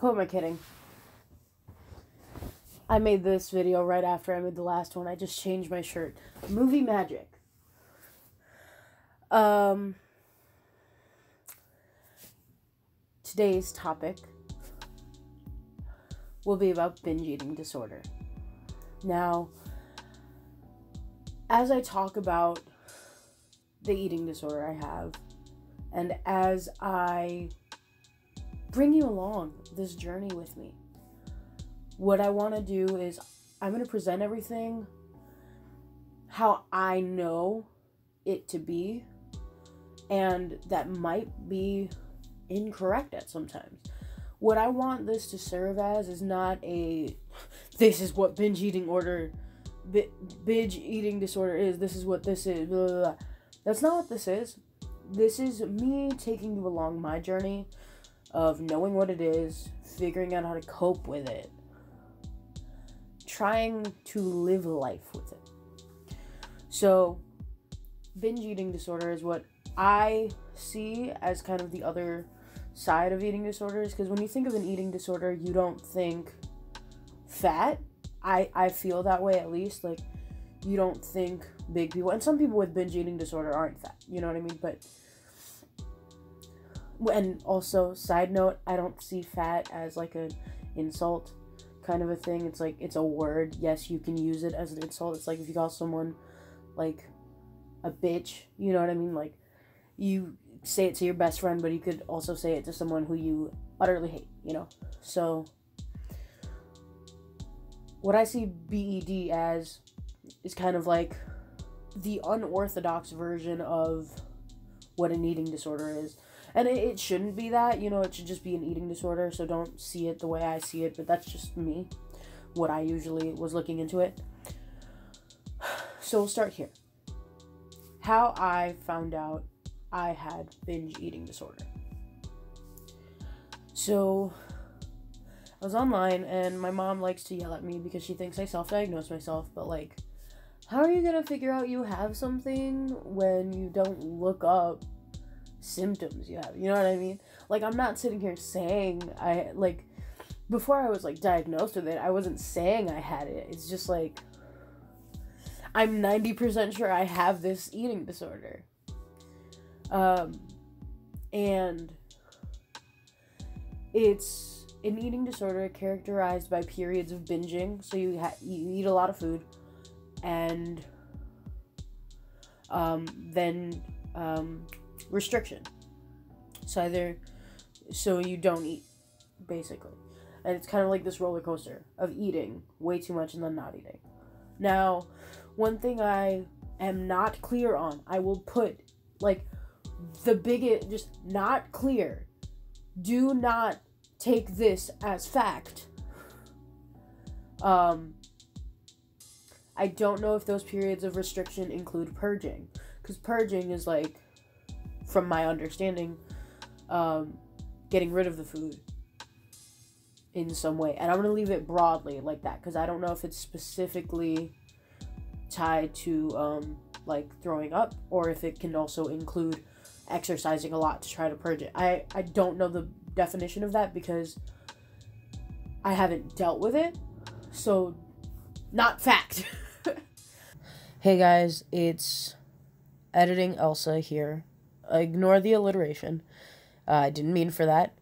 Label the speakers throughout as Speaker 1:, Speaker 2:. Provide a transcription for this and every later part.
Speaker 1: Who am I kidding? I made this video right after I made the last one. I just changed my shirt. Movie magic. Today's topic will be about binge eating disorder. Now, as I talk about the eating disorder I have, and as I bring you along this journey with me, what I want to do is I'm going to present everything how I know it to be, and that might be incorrect at sometimes. What I want this to serve as is not a, this is what binge eating disorder is, this is what this is, blah, blah, blah. That's not what this is. This is me taking you along my journey of knowing what it is, figuring out how to cope with it, trying to live life with it. So, binge eating disorder is what I see as kind of the other side of eating disorders, because when you think of an eating disorder, you don't think fat. I feel that way, at least. Like, you don't think big people, and some people with binge eating disorder aren't fat, you know what I mean? But, and also, side note, I don't see fat as like an insult kind of a thing. It's like, it's a word. Yes, you can use it as an insult. It's like if you call someone like a bitch, you know what I mean? Like, you say it to your best friend, but you could also say it to someone who you utterly hate, you know? So, what I see BED as is kind of like the unorthodox version of what an eating disorder is. And it shouldn't be that, you know, it should just be an eating disorder, so don't see it the way I see it, but that's just me, what I usually was looking into it. So we'll start here. How I found out I had binge eating disorder. So, I was online, and my mom likes to yell at me because she thinks I self-diagnose myself, but like, how are you gonna figure out you have something when you don't look up symptoms you have? You know what I mean? Like, I'm not sitting here saying before I was like diagnosed with it, I wasn't saying I had it. It's just like, I'm 90% sure I have this eating disorder. And it's an eating disorder characterized by periods of binging. So you eat a lot of food, and then restriction. So you don't eat, basically. And it's kind of like this roller coaster of eating way too much and then not eating. Now, one thing I am not clear on, I will put, like, the biggest, just not clear. Do not take this as fact. I don't know if those periods of restriction include purging. Because purging is like, from my understanding, getting rid of the food in some way. And I'm going to leave it broadly like that, because I don't know if it's specifically tied to, like, throwing up, or if it can also include exercising a lot to try to purge it. I don't know the definition of that because I haven't dealt with it, so not fact. Hey guys, it's editing Elsa here. Ignore the alliteration. I didn't mean for that.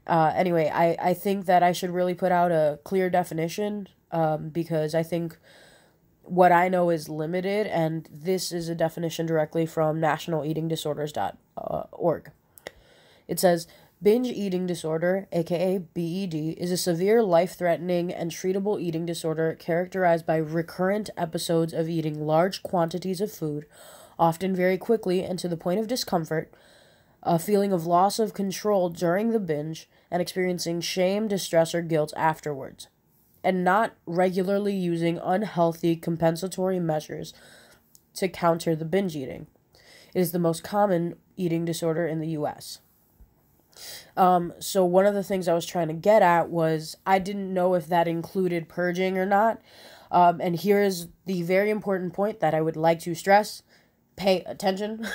Speaker 1: Anyway, I think that I should really put out a clear definition, because I think what I know is limited, and this is a definition directly from nationaleatingdisorders.org. It says, binge eating disorder, aka BED, is a severe, life-threatening, and treatable eating disorder characterized by recurrent episodes of eating large quantities of food, often very quickly and to the point of discomfort, a feeling of loss of control during the binge, and experiencing shame, distress, or guilt afterwards, and not regularly using unhealthy compensatory measures to counter the binge eating. It is the most common eating disorder in the U.S. So one of the things I was trying to get at was I didn't know if that included purging or not. And here is the very important point that I would like to stress. Pay attention.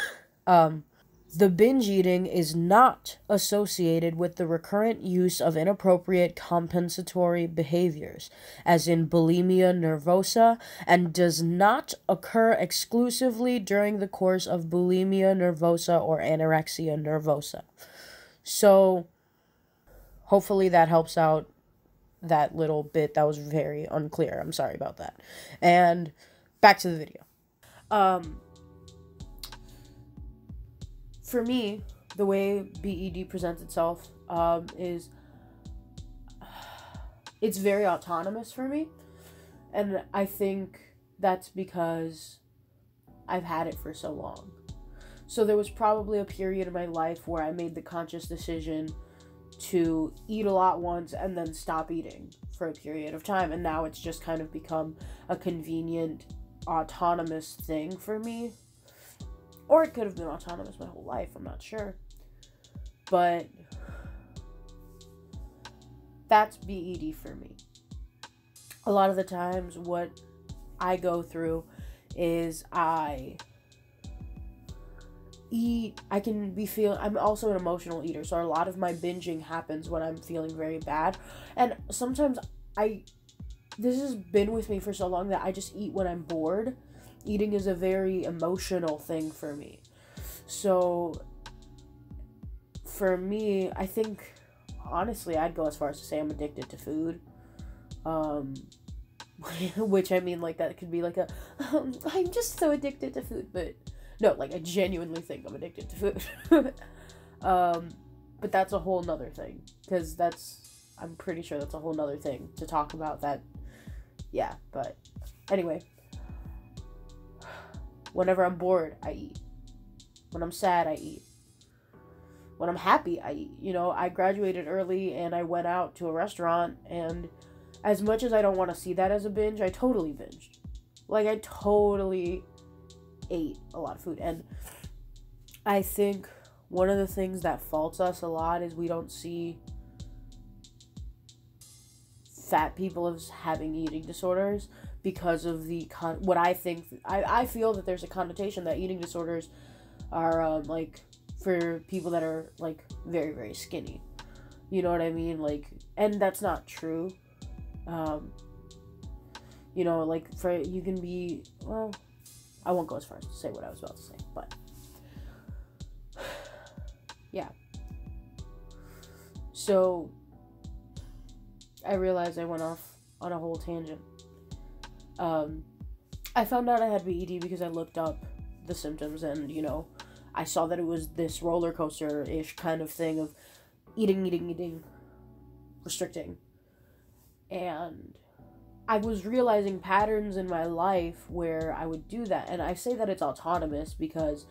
Speaker 1: The binge eating is not associated with the recurrent use of inappropriate compensatory behaviors, as in bulimia nervosa, and does not occur exclusively during the course of bulimia nervosa or anorexia nervosa. So, hopefully that helps out that little bit that was very unclear. I'm sorry about that. And back to the video. For me, the way BED presents itself is it's very autonomous for me. And I think that's because I've had it for so long. So there was probably a period in my life where I made the conscious decision to eat a lot once and then stop eating for a period of time. And now it's just kind of become a convenient, autonomous thing for me. Or it could have been autonomous my whole life, I'm not sure. But that's BED for me. A lot of the times what I go through is I I'm also an emotional eater, so a lot of my binging happens when I'm feeling very bad. And sometimes this has been with me for so long that I just eat when I'm bored. Eating is a very emotional thing for me. So, for me, I think, honestly, I'd go as far as to say I'm addicted to food. Which, I mean, like, that could be like I'm just so addicted to food, but no, like, I genuinely think I'm addicted to food. But that's a whole nother thing, because I'm pretty sure that's a whole nother thing to talk about that, yeah, but anyway. Whenever I'm bored, I eat. When I'm sad, I eat. When I'm happy, I eat. You know, I graduated early and I went out to a restaurant, and as much as I don't want to see that as a binge, I totally binged. Like, I totally ate a lot of food. And I think one of the things that faults us a lot is we don't see fat people as having eating disorders because of what I think. I feel that there's a connotation that eating disorders are like for people that are like very, very skinny. You know what I mean? Like, and that's not true. You know, like you can be, well, I won't go as far as to say what I was about to say, but yeah. So I realized I went off on a whole tangent. I found out I had BED because I looked up the symptoms, and, you know, I saw that it was this roller coaster-ish kind of thing of eating, restricting. And I was realizing patterns in my life where I would do that. And I say that it's autonomous because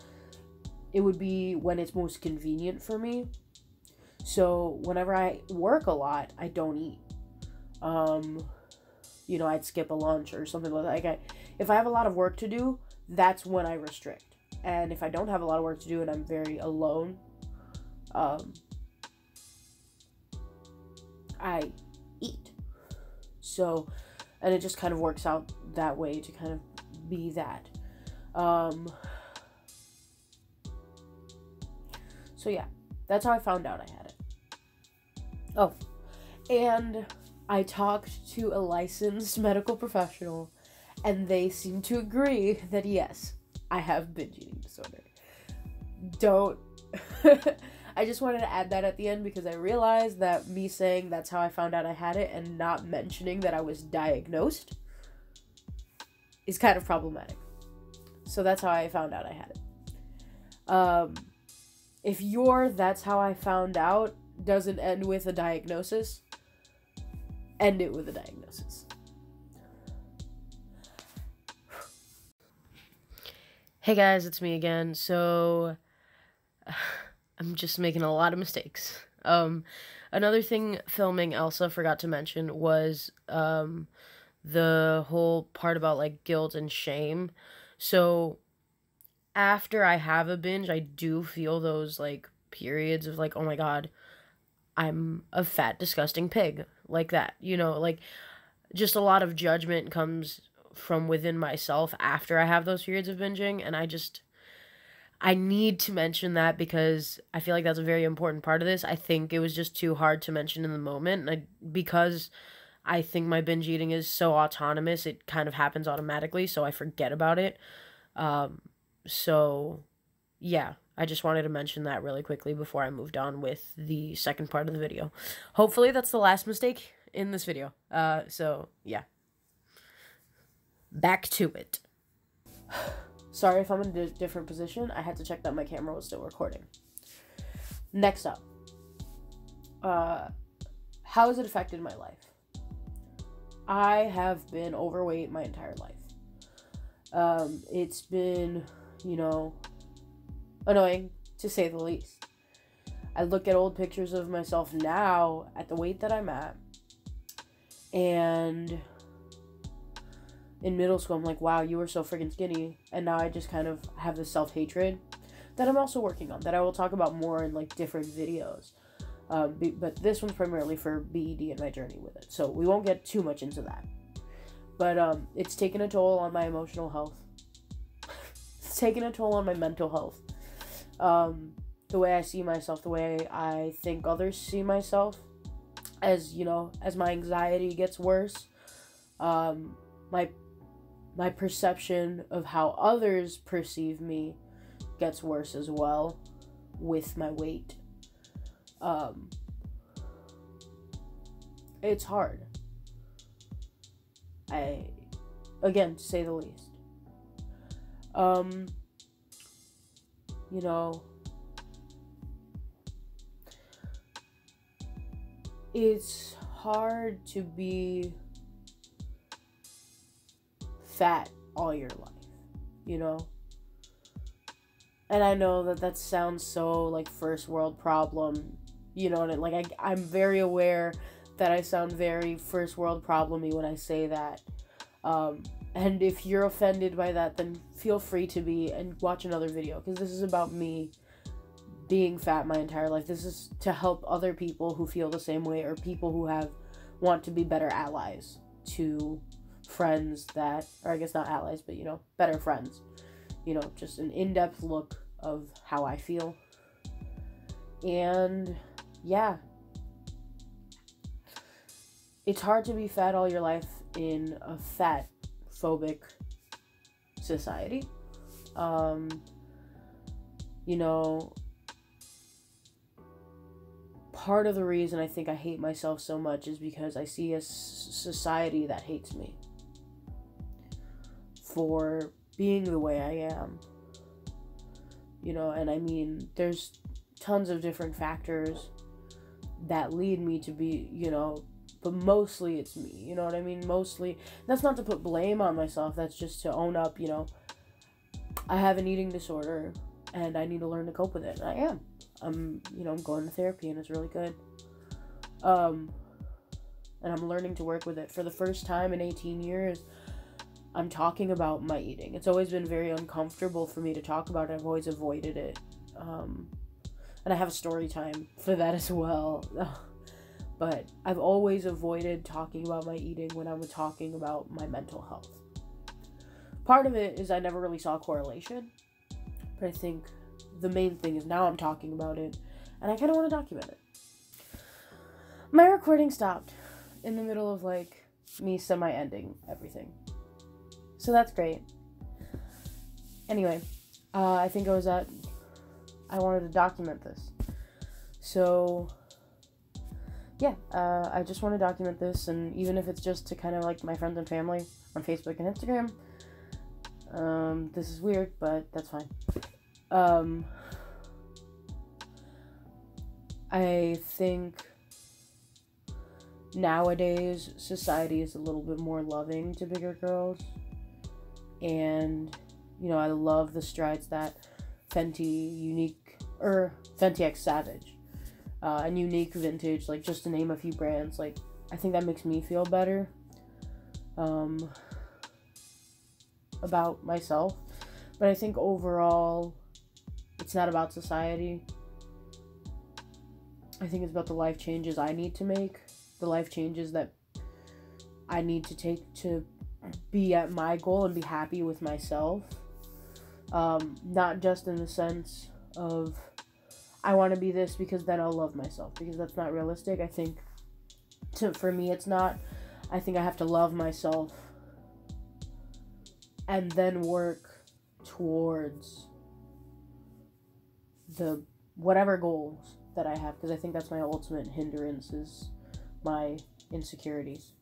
Speaker 1: it would be when it's most convenient for me. So whenever I work a lot, I don't eat. You know, I'd skip a lunch or something like that. If I have a lot of work to do, that's when I restrict. And if I don't have a lot of work to do and I'm very alone, I eat. So, and it just kind of works out that way to kind of be that. So yeah, that's how I found out I had it. Oh, and I talked to a licensed medical professional, and they seem to agree that yes, I have binge eating disorder. I just wanted to add that at the end because I realized that me saying that's how I found out I had it and not mentioning that I was diagnosed is kind of problematic. So that's how I found out I had it. If that's how I found out doesn't end with a diagnosis, end it with a diagnosis. Hey guys, it's me again. So I'm just making a lot of mistakes. Another thing filming Elsa forgot to mention was the whole part about like guilt and shame. So after I have a binge, I do feel those like periods of like, oh my god, I'm a fat, disgusting pig. Like that, you know, like just a lot of judgment comes from within myself after I have those periods of binging, and I need to mention that because I feel like that's a very important part of this. I think it was just too hard to mention in the moment. And because I think my binge eating is so autonomous, it kind of happens automatically, so I forget about it. So, yeah, I just wanted to mention that really quickly before I moved on with the second part of the video. Hopefully that's the last mistake in this video. So, yeah. Back to it. Sorry if I'm in a different position. I had to check that my camera was still recording. Next up. How has it affected my life? I have been overweight my entire life. It's been, annoying, to say the least. I look at old pictures of myself now at the weight that I'm at, and in middle school, I'm like, wow, you were so freaking skinny. And now I just kind of have this self-hatred that I'm also working on, that I will talk about more in, different videos. But this one's primarily for BED and my journey with it. So we won't get too much into that. But it's taken a toll on my emotional health. It's taken a toll on my mental health. The way I see myself, the way I think others see myself. As my anxiety gets worse, my perception of how others perceive me gets worse as well with my weight. It's hard. Again, to say the least. It's hard to be fat all your life, And I know that sounds so, first world problem, and I'm very aware that I sound very first world problem-y when I say that. And if you're offended by that, then feel free to be and watch another video, because this is about me being fat my entire life. This is to help other people who feel the same way, or people who want to be better allies to friends that, or I guess not allies, but better friends. Just an in-depth look of how I feel. And yeah, it's hard to be fat all your life in a fat-phobic society. Part of the reason I think I hate myself so much is because I see a society that hates me for being the way I am. And I mean, there's tons of different factors that lead me to be, but mostly it's me, you know what I mean? Mostly, that's not to put blame on myself, that's just to own up, I have an eating disorder, and I need to learn to cope with it, and I am. I'm going to therapy, and it's really good. And I'm learning to work with it. For the first time in 18 years, I'm talking about my eating. It's always been very uncomfortable for me to talk about it. I've always avoided it. And I have a story time for that as well. But I've always avoided talking about my eating when I'm talking about my mental health. Part of it is I never really saw a correlation. But I think the main thing is now I'm talking about it, and I kind of want to document it. My recording stopped in the middle of, me semi-ending everything. So that's great. Anyway, I think I wanted to document this. So, yeah, I just want to document this, and even if it's just to kind of my friends and family on Facebook and Instagram, this is weird, but that's fine. I think nowadays society is a little bit more loving to bigger girls, and I love the strides that Fenty X Savage and Unique Vintage, just to name a few brands, I think that makes me feel better about myself. But I think overall it's not about society. I think it's about the life changes I need to make, the life changes that I need to take to be at my goal and be happy with myself. Not just in the sense of I want to be this because then I'll love myself, because that's not realistic. I think for me it's not. I think I have to love myself and then work towards the whatever goals that I have, because I think that's my ultimate hindrance is my insecurities.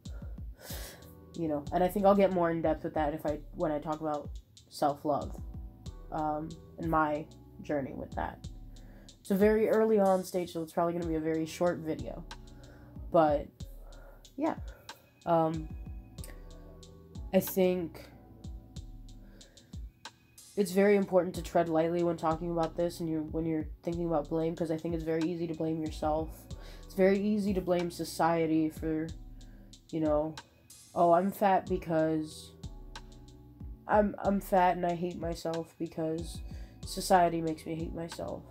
Speaker 1: And I think I'll get more in depth with that when I talk about self-love, and my journey with that. It's a very early on stage, so it's probably going to be a very short video. But yeah, I think it's very important to tread lightly when talking about this and when you're thinking about blame, because I think it's very easy to blame yourself. It's very easy to blame society for, oh, I'm fat because I'm fat and I hate myself because society makes me hate myself.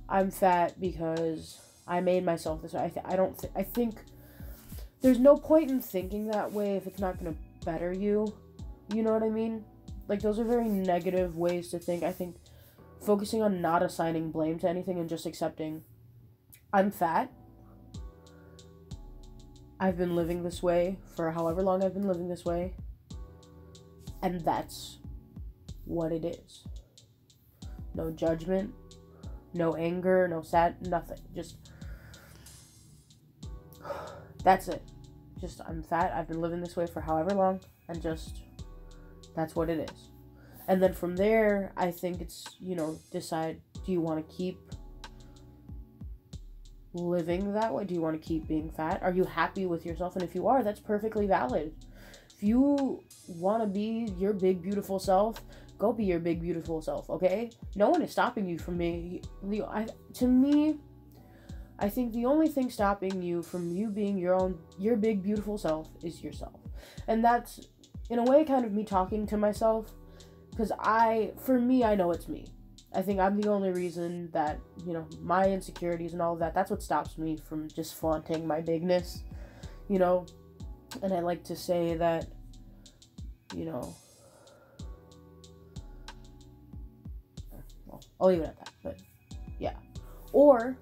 Speaker 1: I'm fat because I made myself this way. I think there's no point in thinking that way if it's not going to better you. You know what I mean? Like, those are very negative ways to think. I think focusing on not assigning blame to anything and just accepting, I'm fat. I've been living this way for however long I've been living this way. And that's what it is. No judgment, no anger, no sad, nothing. Just, that's it. Just, I'm fat. I've been living this way for however long. And just, that's what it is. And then from there, I think it's, decide, do you want to keep living that way? Do you want to keep being fat? Are you happy with yourself? And if you are, that's perfectly valid. If you want to be your big, beautiful self, go be your big, beautiful self, okay? No one is stopping you from being... To me, I think the only thing stopping you from you being your big, beautiful self is yourself. And that's, in a way, kind of me talking to myself. Because for me, I know it's me. I think I'm the only reason that, my insecurities and all of that, that's what stops me from just flaunting my bigness, And I like to say that, well, I'll leave it at that, but yeah. Or,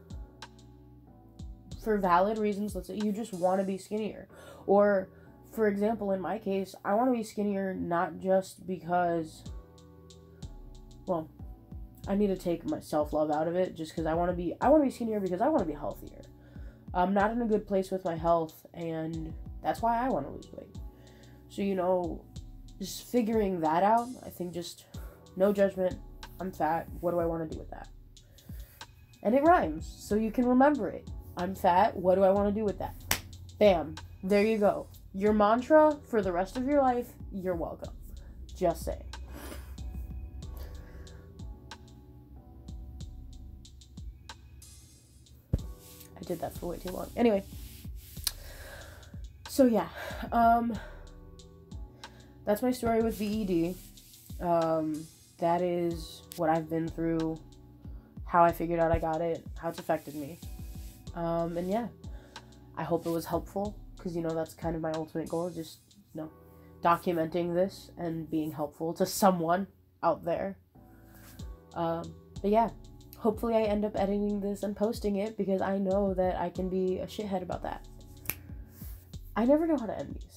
Speaker 1: for valid reasons, let's say you just want to be skinnier. Or, for example, in my case, I want to be skinnier not just because, well, I need to take my self-love out of it, just because I want to be skinnier because I want to be healthier. I'm not in a good place with my health, and that's why I want to lose weight. So, just figuring that out, I think just no judgment. I'm fat. What do I want to do with that? And it rhymes, so you can remember it. I'm fat. What do I want to do with that? Bam. There you go. Your mantra for the rest of your life, you're welcome. Just saying. I did that for way too long. Anyway. So yeah. That's my story with VED. That is what I've been through, how I figured out I got it, how it's affected me. And yeah, I hope it was helpful, because, that's kind of my ultimate goal, just, documenting this and being helpful to someone out there. But yeah, hopefully I end up editing this and posting it, because I know that I can be a shithead about that. I never know how to end these.